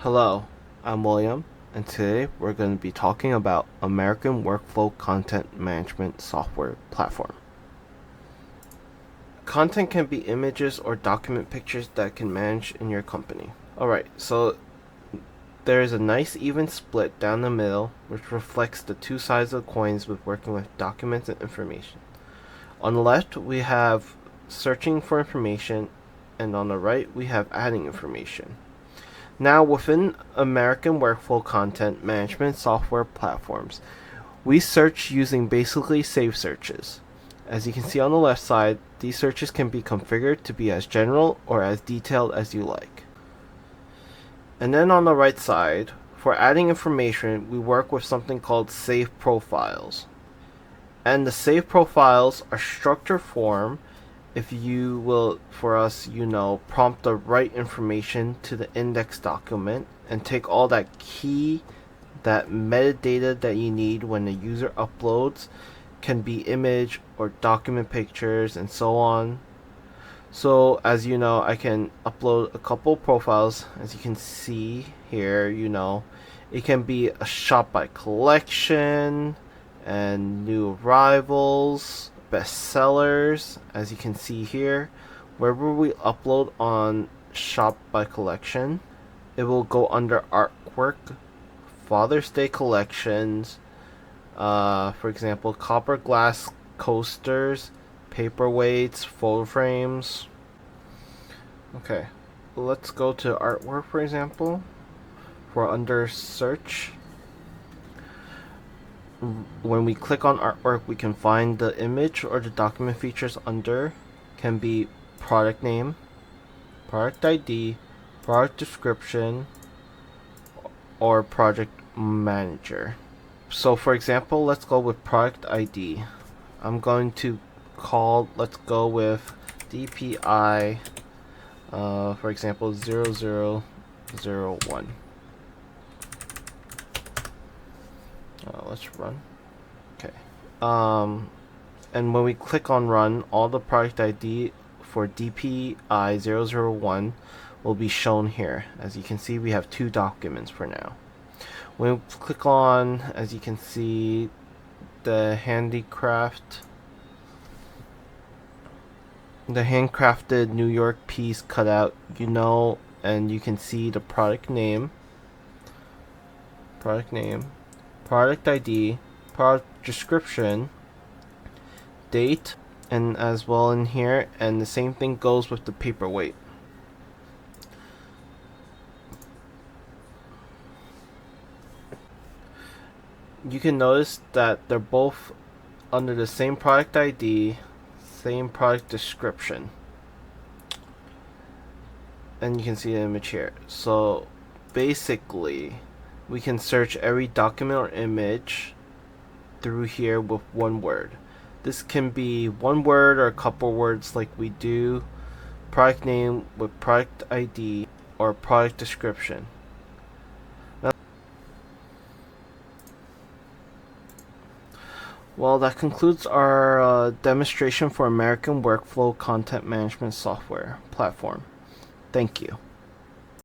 Hello, I'm William, and today we're going to be talking about American Workflow Content Management Software Platform. Content can be images or document pictures that can manage in your company. Alright, so there is a nice even split down the middle which reflects the two sides of the coins with working with documents and information. On the left we have searching for information, and on the right we have adding information. Now, within American Workflow Content Management Software platforms, we search using basically saved searches. As you can see on the left side, these searches can be configured to be as general or as detailed as you like. And then on the right side, for adding information, we work with something called Save Profiles. And the Save Profiles are structured form, if you will, for us, prompt the right information to the index document and take all that metadata that you need when the user uploads, can be image or document pictures and so on. So as you know, I can upload a couple profiles. As you can see here, it can be a shop by collection and new arrivals, bestsellers. As you can see here, wherever we upload on shop by collection, it will go under artwork, Father's Day collections, for example, copper glass coasters, paperweights, photo frames. Okay, let's go to artwork, for example. For under search, when we click on artwork, we can find the image or the document features under can be product name, product ID, product description, or project manager. So for example, let's go with product ID. I'm going to let's go with DPI, for example, 0001. Let's run. Okay. And when we click on run, all the product ID for DPI 001 will be shown here. As you can see, we have two documents for now. When we click on, as you can see, the handcrafted New York piece cutout, and you can see the product name, product ID, product description, date, and as well in here, and the same thing goes with the paperweight. You can notice that they're both under the same product ID, same product description, and you can see the image here. So basically, we can search every document or image through here with one word. This can be one word or a couple words like we do product name with product ID or product description. Well, that concludes our demonstration for American Workflow Content Management Software Platform. Thank you.